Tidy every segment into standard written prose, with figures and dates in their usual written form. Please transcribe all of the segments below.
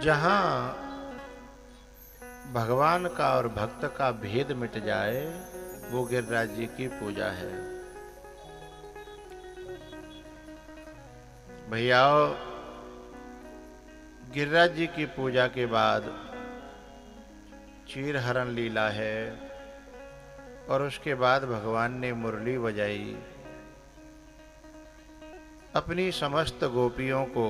जहां भगवान का और भक्त का भेद मिट जाए वो गिरिराज जी की पूजा है। भैयाओ, गिरिराज जी की पूजा के बाद चीरहरण लीला है और उसके बाद भगवान ने मुरली बजाई अपनी समस्त गोपियों को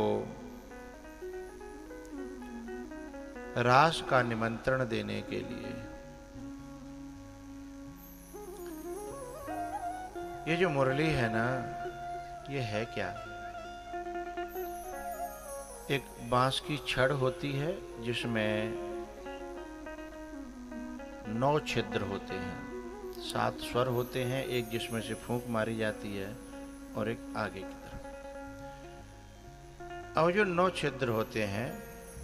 रास का निमंत्रण देने के लिए। ये जो मुरली है ना, ये है क्या? एक बांस की छड़ होती है जिसमें 9 छिद्र होते हैं, 7 स्वर होते हैं, एक जिसमें से फूंक मारी जाती है और एक आगे की तरफ। अब जो 9 छिद्र होते हैं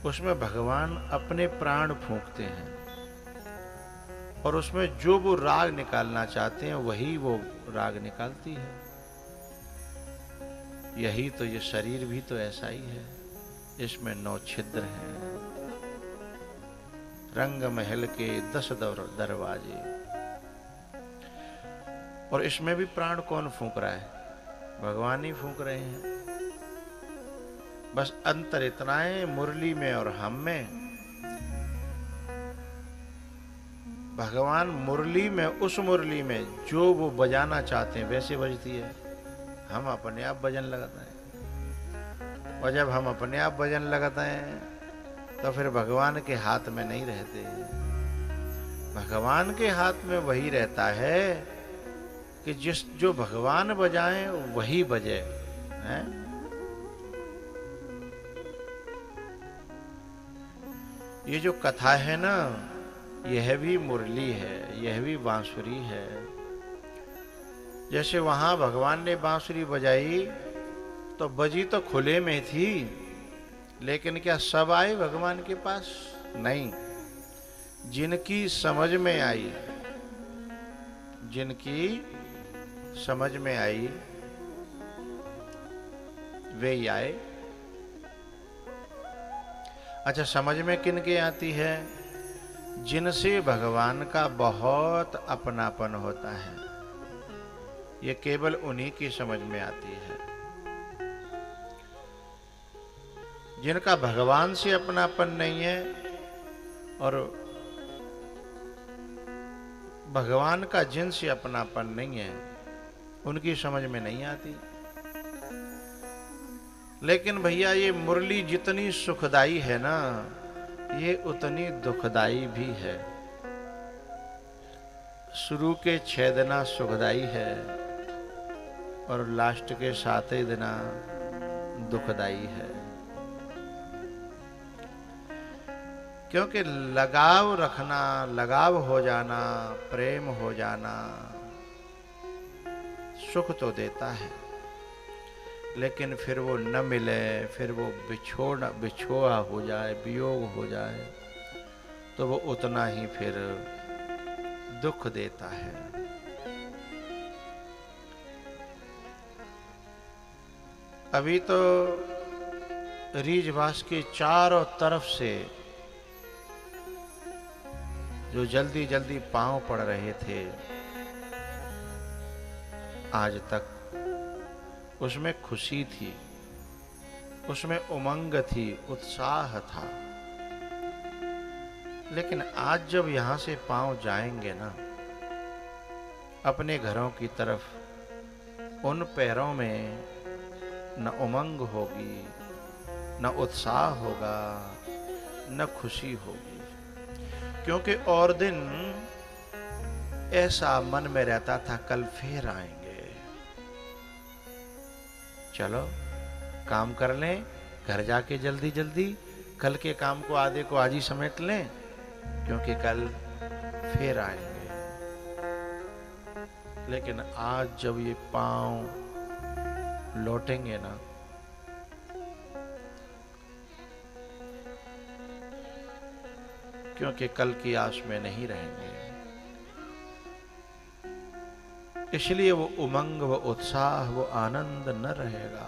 उसमें भगवान अपने प्राण फूंकते हैं और उसमें जो वो राग निकालना चाहते हैं वही वो राग निकालती है। यही तो ये शरीर भी तो ऐसा ही है, इसमें 9 छिद्र हैं, रंग महल के 10 दरवाजे। और इसमें भी प्राण कौन फूंक रहा है? भगवान ही फूंक रहे हैं। बस अंतर इतना है मुरली में और हम में। भगवान मुरली में, उस मुरली में जो वो बजाना चाहते हैं वैसे बजती है, हम अपने आप बजन लगाते हैं। और जब हम अपने आप बजन लगाते हैं तो फिर भगवान के हाथ में नहीं रहते। भगवान के हाथ में वही रहता है कि जो भगवान बजाएं वही बजे हैं। ये जो कथा है ना, यह भी मुरली है, यह भी बांसुरी है। जैसे वहां भगवान ने बांसुरी बजाई तो बजी तो खुले में थी, लेकिन क्या सब आए भगवान के पास? नहीं। जिनकी समझ में आई, जिनकी समझ में आई वे ही आए। अच्छा, समझ में किन के आती है? जिनसे भगवान का बहुत अपनापन होता है, ये केवल उन्हीं की समझ में आती है। जिनका भगवान से अपनापन नहीं है और भगवान का जिनसे अपनापन नहीं है, उनकी समझ में नहीं आती। लेकिन भैया, ये मुरली जितनी सुखदाई है ना, ये उतनी दुखदाई भी है। शुरू के 6 दिना सुखदाई है और लास्ट के 7 दिना दुखदाई है। क्योंकि लगाव रखना, लगाव हो जाना, प्रेम हो जाना सुख तो देता है, लेकिन फिर वो न मिले, फिर वो बिछोड़ा हो जाए, वियोग हो जाए, तो वो उतना ही फिर दुख देता है। अभी तो रीझवास के चारों तरफ से जो जल्दी जल्दी पांव पड़ रहे थे, आज तक उसमें खुशी थी, उसमें उमंग थी, उत्साह था। लेकिन आज जब यहां से पांव जाएंगे ना अपने घरों की तरफ, उन पैरों में न उमंग होगी, न उत्साह होगा, न खुशी होगी। क्योंकि और दिन ऐसा मन में रहता था कल फिर आएंगे। चलो काम कर लें, घर जाके जल्दी जल्दी कल के काम को आधे को आज ही समेट लें, क्योंकि कल फिर आएंगे। लेकिन आज जब ये पांव लौटेंगे ना, क्योंकि कल की आस में नहीं रहेंगे, इसलिए वो उमंग, वो उत्साह, वो आनंद न रहेगा।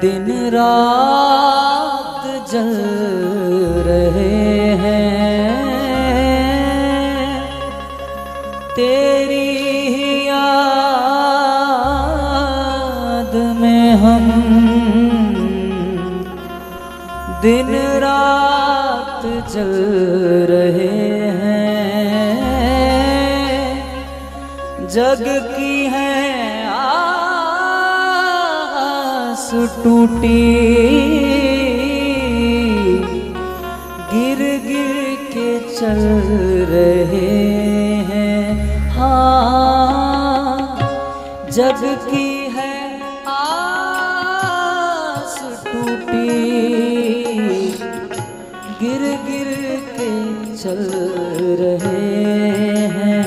दिन रात जल रहे हैं, तेरी याद में हम दिन रात जल रहे हैं। जग की है आस टूटी, गिर गिर के चल रहे हैं। हाँ, जग की है आस टूटी, गिर गिर के चल रहे हैं।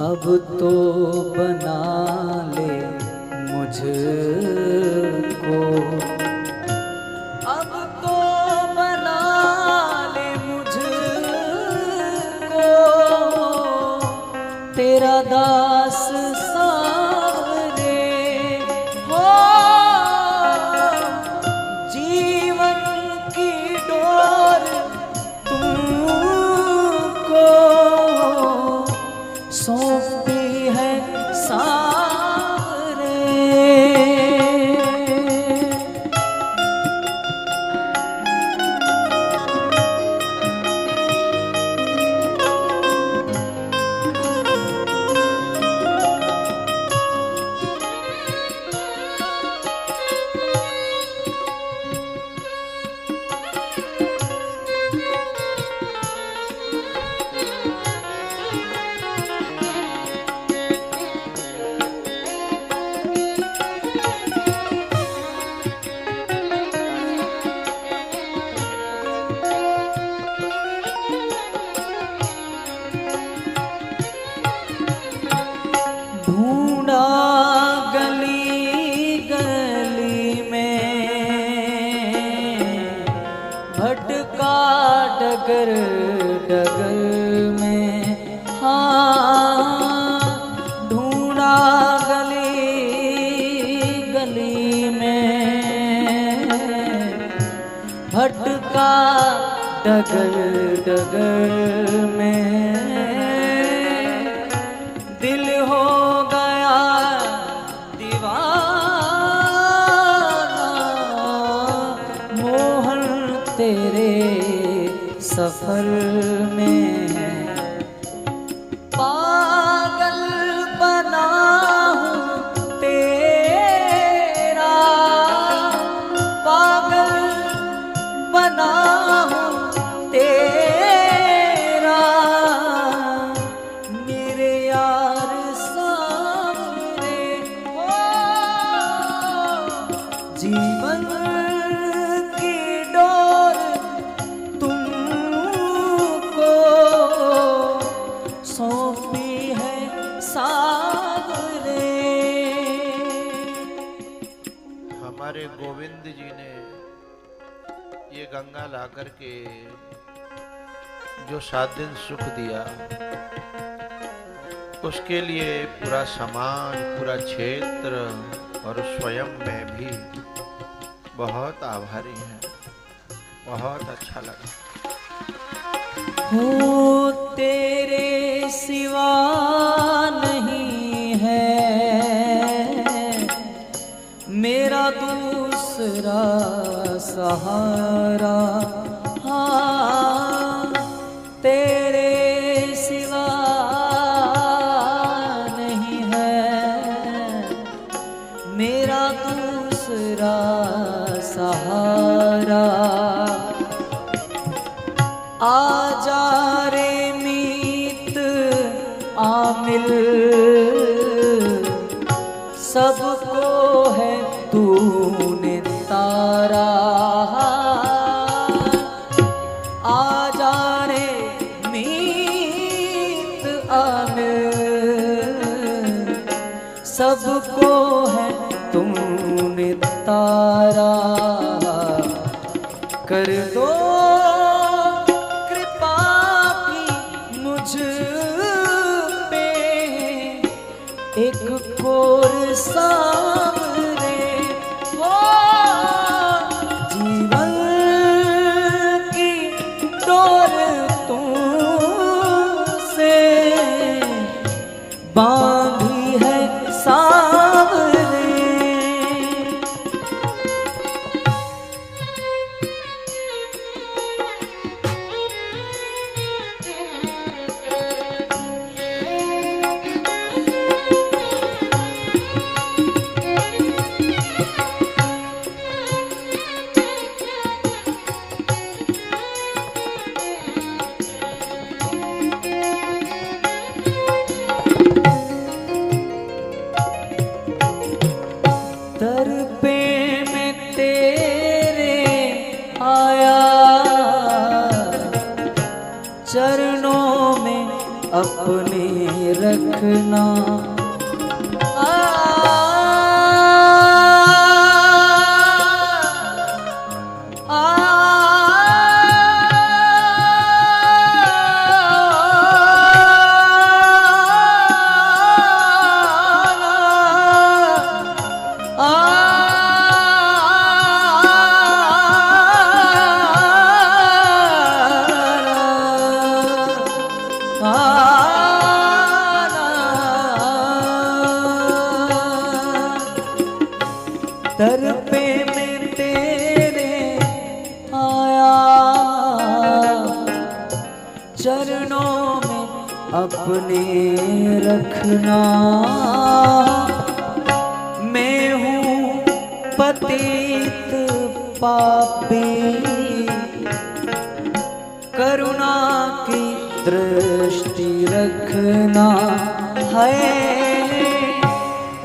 अब तो बना ले मुझको, अब तो बना ले मुझको, तेरा दास सावरे हो। जीवन की डोर तुमको सौंपी है सावरे। ढूंढा गली गली में, भटका डगर डगर में। हाँ, ढूंढा गली गली में, भटका डगर डगर में। दिल हो गया दीवाना, मोहन तेरे सफर में। पागल बना हूँ तेरा, पागल बना हूँ तेरा, मेरे यार सामने हो। जीवन की डोर तुमको सौंपी है सावरे। हमारे गोविंद जी ने ये गंगा ला करके जो 7 दिन सुख दिया, उसके लिए पूरा समाज, पूरा क्षेत्र और स्वयं में भी बहुत आभारी हैं। बहुत अच्छा लगा। हो तेरे सिवा नहीं है मेरा दूसरा सहारा। हाँ, तेरे सिवा नहीं है मेरा दूसरा सहारा। आजा रे मीत आमिल, सबको है तूने तारा। आजा रे मीत आमिल, सबको है तूने तारा। कर दो कृपा की मुझ पे, एक कोर सामने आया, चरणों में अपने रखना। दर पे मैं तेरे आया, चरणों में अपने रखना। मैं हूँ पतित पापी, करुणा की दृष्टि रखना है।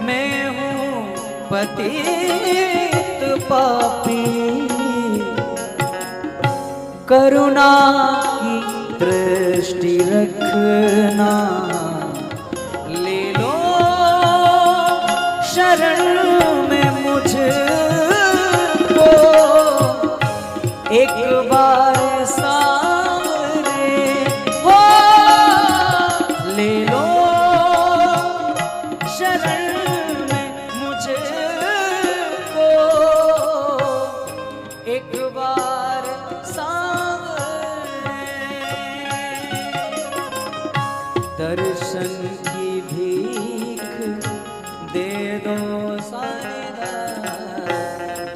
मैं हूँ पतित पापी, करुणा की दृष्टि रखना। ले लो शरण में मुझको, एक बार सामने हो। ले लो शरण में मुझको, एक बार सामने। दर्शन की भीख दे दो साईं,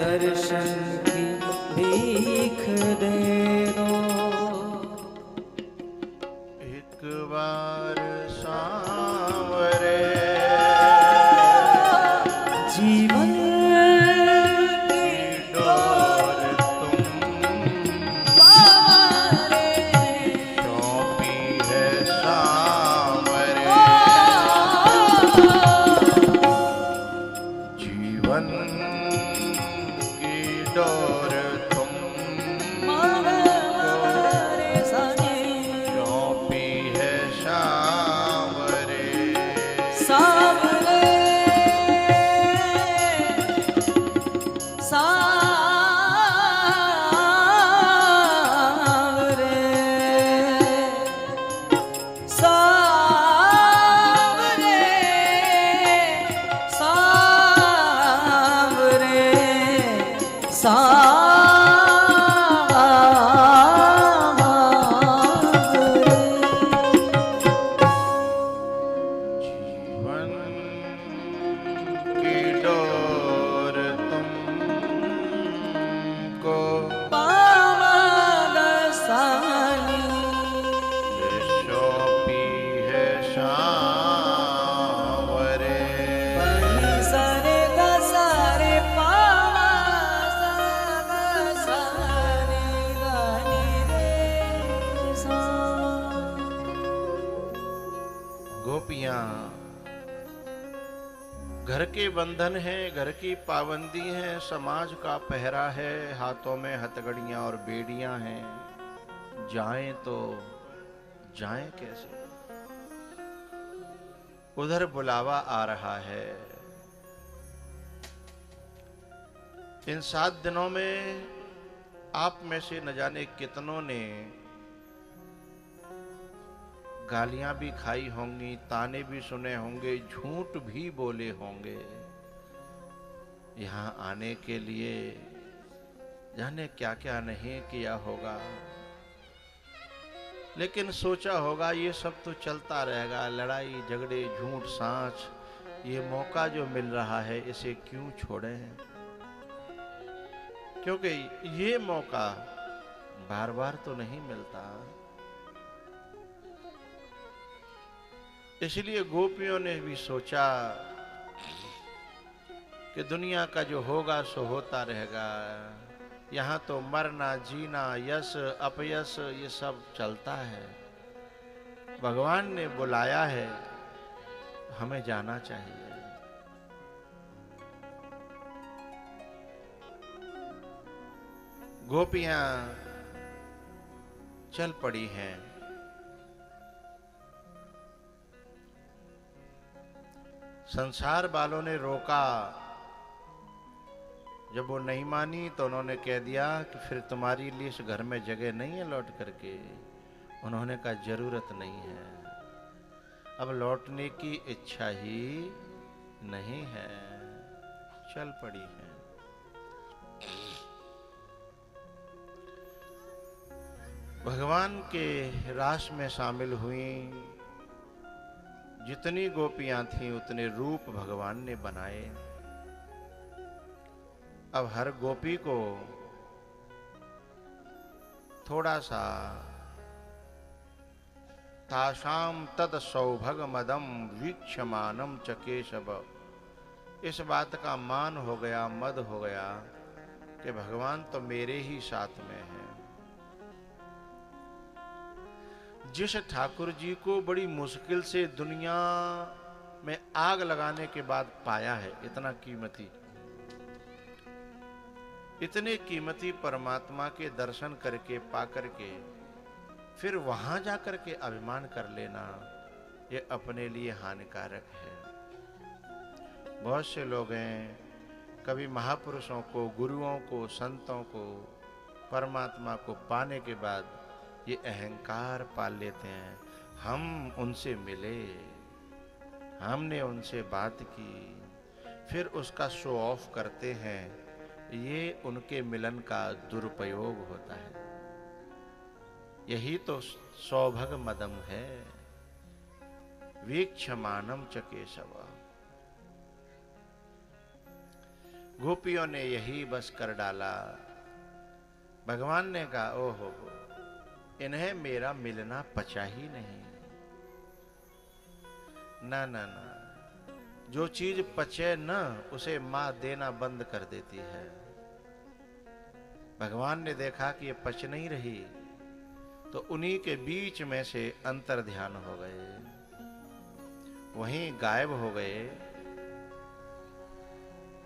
दर्शन की भीख दे दो। एक बार सांवरे जीवन की डोर तुम सौंपी है सांवरे। जीवन की डोर तुम सौंपी है सांवरे। सावरे सावरे सावरे सावरे जीवन की डोर तुमको सौंपी है सांवरे। गोपियां घर के बंधन है, घर की पाबंदी है, समाज का पहरा है, हाथों में हथकड़ियां और बेड़ियां हैं। जाएं तो जाएं कैसे? उधर बुलावा आ रहा है। इन 7 दिनों में आप में से न जाने कितनों ने गालियां भी खाई होंगी, ताने भी सुने होंगे, झूठ भी बोले होंगे। यहाँ आने के लिए जाने क्या क्या नहीं किया होगा, लेकिन सोचा होगा ये सब तो चलता रहेगा। लड़ाई झगड़े झूठ सांच, ये मौका जो मिल रहा है इसे क्यों छोड़ें, क्योंकि ये मौका बार बार तो नहीं मिलता। इसलिए गोपियों ने भी सोचा कि दुनिया का जो होगा सो होता रहेगा। यहाँ तो मरना जीना, यश अपयश ये सब चलता है। भगवान ने बुलाया है, हमें जाना चाहिए। गोपियां चल पड़ी हैं। संसार वालों ने रोका, जब वो नहीं मानी तो उन्होंने कह दिया कि फिर तुम्हारी लिए इस घर में जगह नहीं है लौट करके। उन्होंने कहा जरूरत नहीं है, अब लौटने की इच्छा ही नहीं है, चल पड़ी है। भगवान के रास में शामिल हुई। जितनी गोपियां थीं उतने रूप भगवान ने बनाए। अब हर गोपी को थोड़ा सा तासाम तद सौभग मदम वीक्षमानम च केशव, इस बात का मान हो गया, मद हो गया कि भगवान तो मेरे ही साथ में है। जिस ठाकुर जी को बड़ी मुश्किल से दुनिया में आग लगाने के बाद पाया है, इतना कीमती, इतने कीमती परमात्मा के दर्शन करके पा करके फिर वहां जाकर के अभिमान कर लेना, ये अपने लिए हानिकारक है। बहुत से लोग हैं, कभी महापुरुषों को, गुरुओं को, संतों को, परमात्मा को पाने के बाद ये अहंकार पाल लेते हैं। हम उनसे मिले, हमने उनसे बात की, फिर उसका शो ऑफ करते हैं। ये उनके मिलन का दुरुपयोग होता है। यही तो सौभग मदम है, वीक्षमानम च केशव। गोपियों ने यही बस कर डाला। भगवान ने कहा ओहो, इन्हें मेरा मिलना पचा ही नहीं। ना ना ना, जो चीज पचे न उसे मां देना बंद कर देती है। भगवान ने देखा कि ये पच नहीं रही, तो उन्हीं के बीच में से अंतर ध्यान हो गए, वहीं गायब हो गए।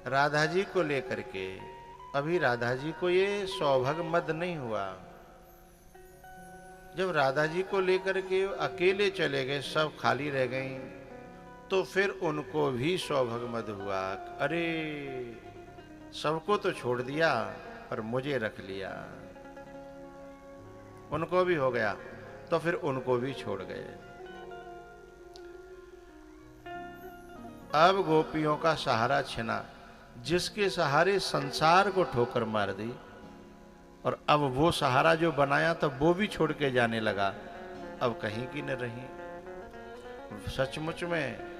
राधा जी को लेकर के, अभी राधा जी को ये सौभग मद नहीं हुआ। जब राधा जी को लेकर के अकेले चले गए, सब खाली रह गई, तो फिर उनको भी सौभग मद हुआ। अरे सबको तो छोड़ दिया पर मुझे रख लिया। उनको भी हो गया तो फिर उनको भी छोड़ गए। अब गोपियों का सहारा छिना, जिसके सहारे संसार को ठोकर मार दी, और अब वो सहारा जो बनाया था वो भी छोड़ के जाने लगा, अब कहीं की न रही। सचमुच में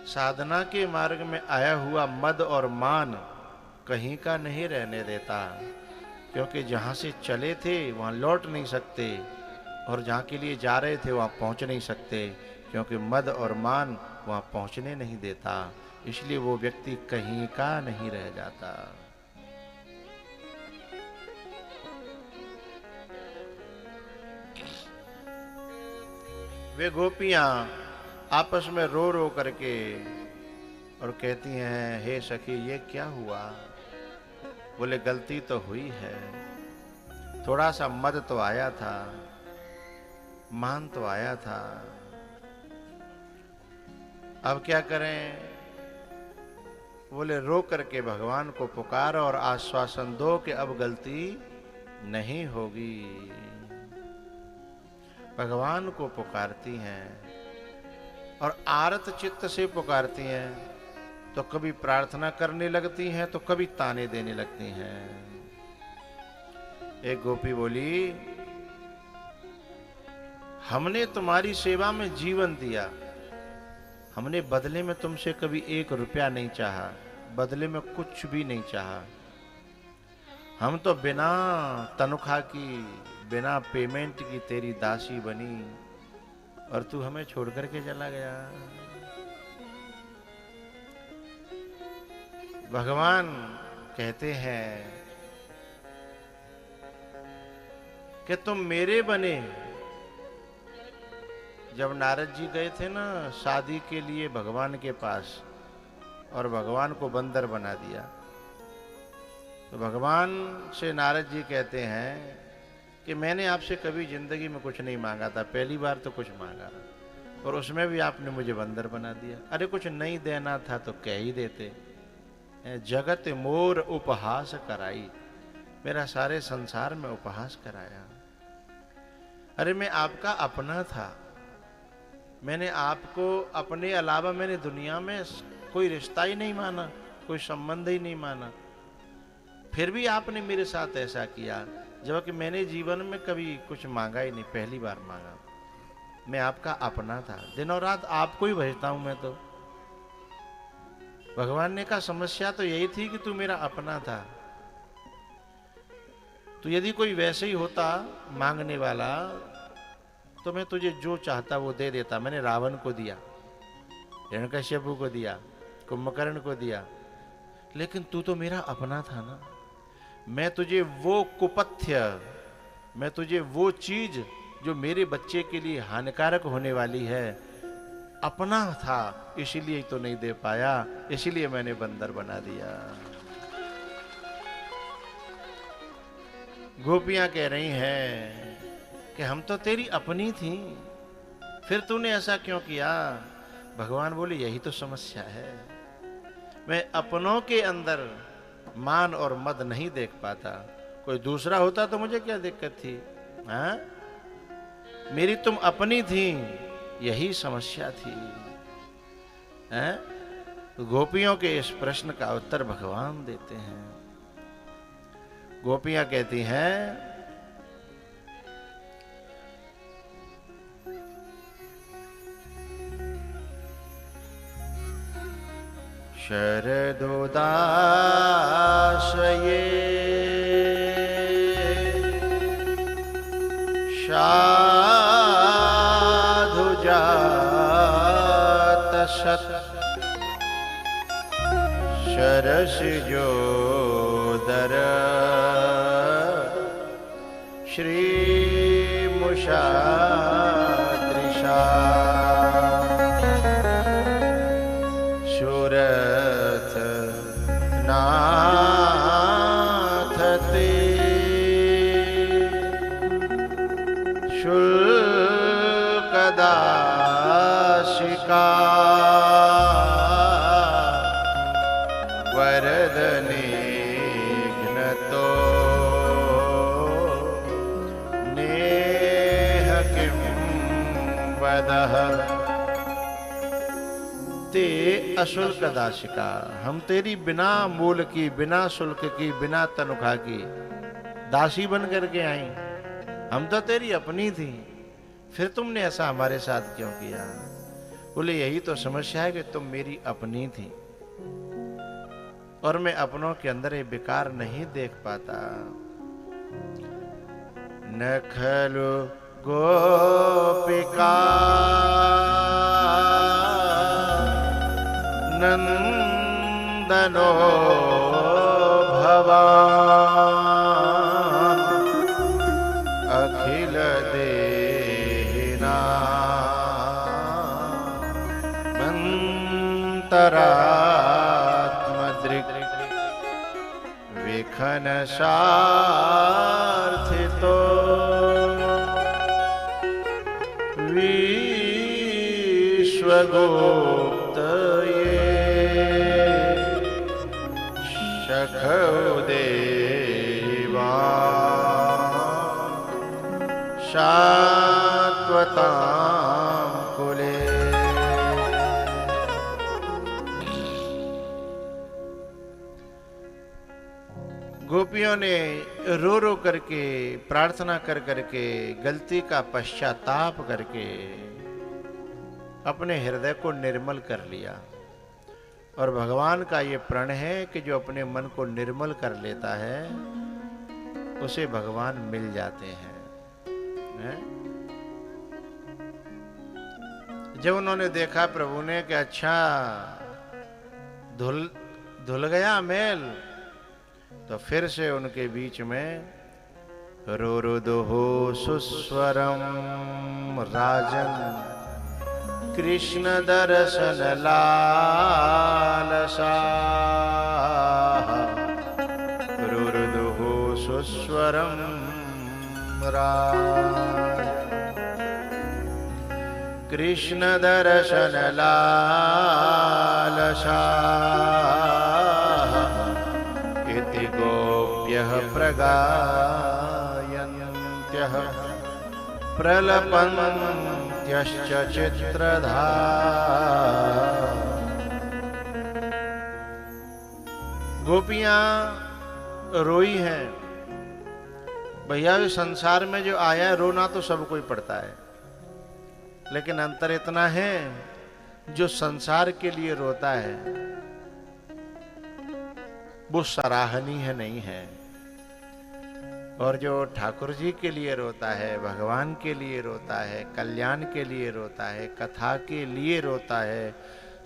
साधना के मार्ग में आया हुआ मद और मान कहीं का नहीं रहने देता, क्योंकि जहां से चले थे वहां लौट नहीं सकते, और जहां के लिए जा रहे थे वहां पहुंच नहीं सकते, क्योंकि मद और मान वहां पहुंचने नहीं देता। इसलिए वो व्यक्ति कहीं का नहीं रह जाता। वे गोपियां आपस में रो रो करके और कहती हैं, हे सखी ये क्या हुआ? बोले गलती तो हुई है, थोड़ा सा मद तो आया था, मान तो आया था, अब क्या करें? बोले रो करके भगवान को पुकार और आश्वासन दो कि अब गलती नहीं होगी। भगवान को पुकारती हैं और आरत चित्त से पुकारती हैं, तो कभी प्रार्थना करने लगती हैं तो कभी ताने देने लगती हैं। एक गोपी बोली, हमने तुम्हारी सेवा में जीवन दिया, हमने बदले में तुमसे कभी 1 रुपया नहीं चाहा, बदले में कुछ भी नहीं चाहा। हम तो बिना तनख्वाह की, बिना पेमेंट की तेरी दासी बनी, और तू हमें छोड़ करके चला गया। भगवान कहते हैं कि तुम मेरे बने। जब नारद जी गए थे ना शादी के लिए भगवान के पास, और भगवान को बंदर बना दिया, तो भगवान से नारद जी कहते हैं कि मैंने आपसे कभी जिंदगी में कुछ नहीं मांगा था, पहली बार तो कुछ मांगा और उसमें भी आपने मुझे बंदर बना दिया। अरे कुछ नहीं देना था तो कह ही देते। जगत मोर उपहास कराई, मेरा सारे संसार में उपहास कराया। अरे मैं आपका अपना था, मैंने आपको अपने अलावा मैंने दुनिया में कोई रिश्ता ही नहीं माना, कोई संबंध ही नहीं माना, फिर भी आपने मेरे साथ ऐसा किया, जबकि मैंने जीवन में कभी कुछ मांगा ही नहीं, पहली बार मांगा। मैं आपका अपना था, दिन और रात आपको ही भजता हूं मैं तो। भगवान ने कहा समस्या तो यही थी कि तू मेरा अपना था, तो यदि कोई वैसे ही होता मांगने वाला तो मैं तुझे जो चाहता वो दे देता। मैंने रावण को दिया, हिरण्यकश्यपु को दिया, कुंभकर्ण को दिया, लेकिन तू तो मेरा अपना था ना। मैं तुझे वो कुपथ्य, मैं तुझे वो चीज जो मेरे बच्चे के लिए हानिकारक होने वाली है अपना था, इसीलिए तो नहीं दे पाया, इसीलिए मैंने बंदर बना दिया। गोपियां कह रही हैं कि हम तो तेरी अपनी थी, फिर तूने ऐसा क्यों किया? भगवान बोले यही तो समस्या है, मैं अपनों के अंदर मान और मद नहीं देख पाता। कोई दूसरा होता तो मुझे क्या दिक्कत थी? हाँ, मेरी तुम अपनी थी, यही समस्या थी। हैं? तो गोपियों के इस प्रश्न का उत्तर भगवान देते हैं। गोपियां कहती हैं शरदोदास ये साधु जात सत शरस जोदर श्री मुषा दृशा सुरथ नाथ ते शुल्कदाशिका वरदनिघ्नतो नेह किं वदः ते अशुल्क दाशिका। हम तेरी बिना मूल की, बिना शुल्क की, बिना तनख्वाह की दासी बन करके आई, हम तो तेरी अपनी थी, फिर तुमने ऐसा हमारे साथ क्यों किया? बोले यही तो समस्या है कि तुम मेरी अपनी थी और मैं अपनों के अंदर ये विकार नहीं देख पाता। न खलु गोपिका नंदनो भवान अखिल देहिना मंतरात्मदृक् विखन सार्थितो विश्वगुप्त देवा शाश्वतां कुले। गोपियों ने रो रो करके, प्रार्थना कर करके, गलती का पश्चाताप करके अपने हृदय को निर्मल कर लिया। और भगवान का ये प्रण है कि जो अपने मन को निर्मल कर लेता है उसे भगवान मिल जाते हैं। जब उन्होंने देखा प्रभु ने कि अच्छा धुल गया मैल, तो फिर से उनके बीच में रोरुदुहु सुस्वरम राजन कृष्ण दर्शन लालसा स्वरम राय कृष्ण दर्शन लालसा इति गोप्यः प्रगायन्त्यः प्रलपन्त्यश्च चित्रधार। गोपियां रोई हैं। भैया इस संसार में जो आया है, रोना तो सब कोई पड़ता है, लेकिन अंतर इतना है जो संसार के लिए रोता है वो सराहनीय नहीं है, और जो ठाकुर जी के लिए रोता है, भगवान के लिए रोता है, कल्याण के लिए रोता है, कथा के लिए रोता है,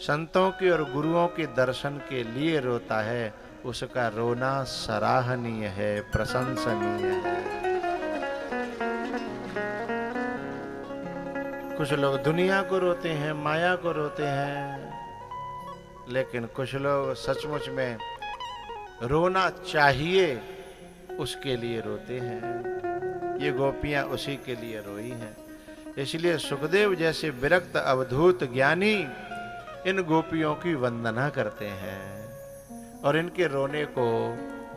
संतों के और गुरुओं के दर्शन के लिए रोता है, उसका रोना सराहनीय है, प्रशंसनीय है। कुछ लोग दुनिया को रोते हैं, माया को रोते हैं, लेकिन कुछ लोग सचमुच में रोना चाहिए उसके लिए रोते हैं। ये गोपियां उसी के लिए रोई हैं। इसलिए सुखदेव जैसे विरक्त अवधूत ज्ञानी इन गोपियों की वंदना करते हैं और इनके रोने को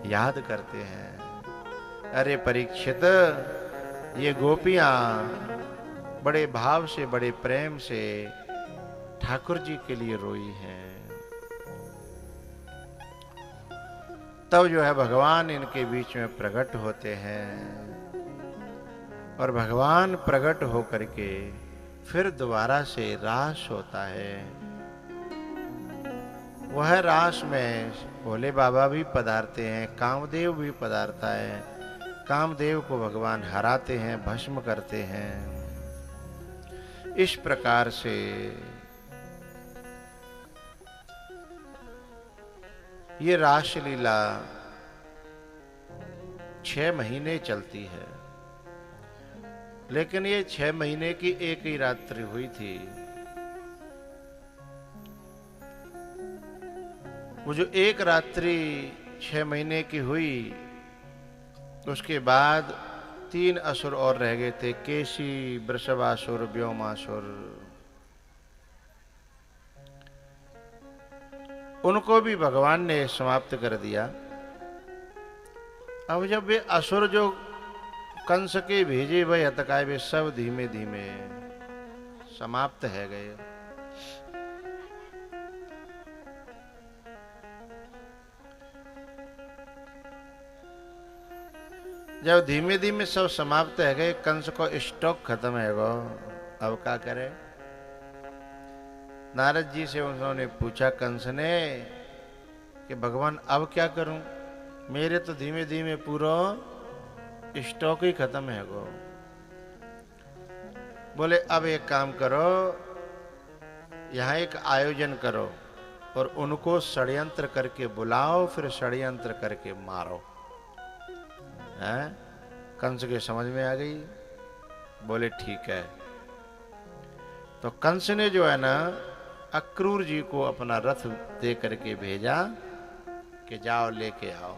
याद करते हैं। अरे परीक्षित, ये गोपियां बड़े भाव से, बड़े प्रेम से ठाकुर जी के लिए रोई हैं। तब जो है भगवान इनके बीच में प्रकट होते हैं, और भगवान प्रकट होकर के फिर दोबारा से रास होता है। वह रास में भोले बाबा भी पधारते हैं, कामदेव भी पधारता है। कामदेव को भगवान हराते हैं, भस्म करते हैं। इस प्रकार से ये रासलीला 6 महीने चलती है, लेकिन ये 6 महीने की एक ही रात्रि हुई थी। वो जो एक रात्रि 6 महीने की हुई, उसके बाद 3 असुर और रह गए थे, केशी, वृषभासुर, व्योमासुर। उनको भी भगवान ने समाप्त कर दिया। अब जब वे असुर जो कंस के भेजे भय हतकाए, वे सब धीमे धीमे समाप्त है गए। जब धीमे धीमे सब समाप्त है गए, कंस को स्टॉक खत्म है गो, अब क्या करे। नारद जी से उन्होंने पूछा कंस ने कि भगवान अब क्या करूं, मेरे तो धीमे धीमे पूरा स्टॉक ही खत्म है गो। बोले अब एक काम करो, यहाँ एक आयोजन करो और उनको षड्यंत्र करके बुलाओ, फिर षड्यंत्र करके मारो। हैं? कंस के समझ में आ गई। बोले ठीक है। तो कंस ने जो है ना अक्रूर जी को अपना रथ दे करके भेजा कि जाओ लेके आओ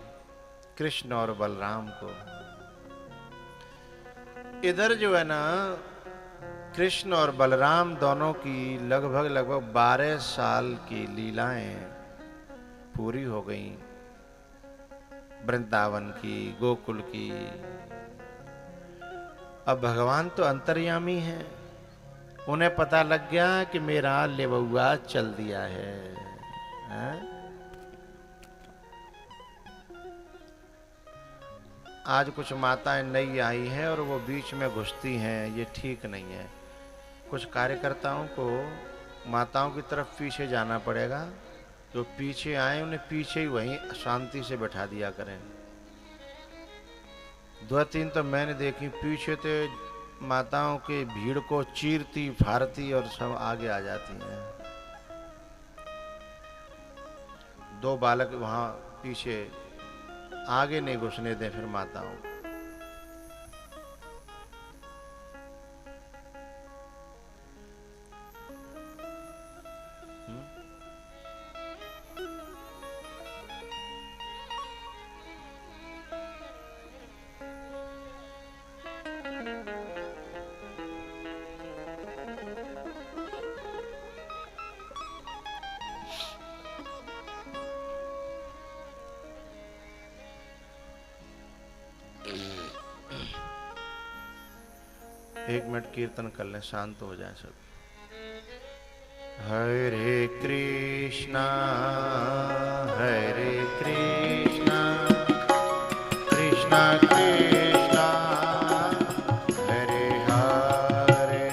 कृष्ण और बलराम को। इधर जो है ना कृष्ण और बलराम दोनों की लगभग 12 साल की लीलाएं पूरी हो गई, वृंदावन की, गोकुल की। अब भगवान तो अंतर्यामी हैं, उन्हें पता लग गया कि मेरा लेवुआ चल दिया है, हैं? आज कुछ माताएं नई आई हैं और वो बीच में घुसती हैं, ये ठीक नहीं है। कुछ कार्यकर्ताओं को माताओं की तरफ पीछे जाना पड़ेगा, जो पीछे आए उन्हें पीछे ही वहीं शांति से बैठा दिया करें। 2-3 तो मैंने देखी पीछे तो माताओं के भीड़ को चीरती फाड़ती और सब आगे आ जाती हैं। 2 बालक वहां पीछे आगे नहीं घुसने दें फिर माताओं। एक मिनट कीर्तन कर लें, शांत हो जाए सब। हरे कृष्णा कृष्णा कृष्णा हरे हरे।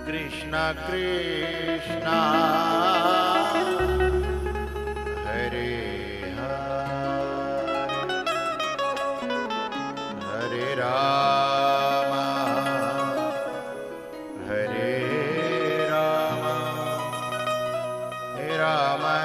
कृष्णा कृष्णा हरे हरे राम हरे राम राम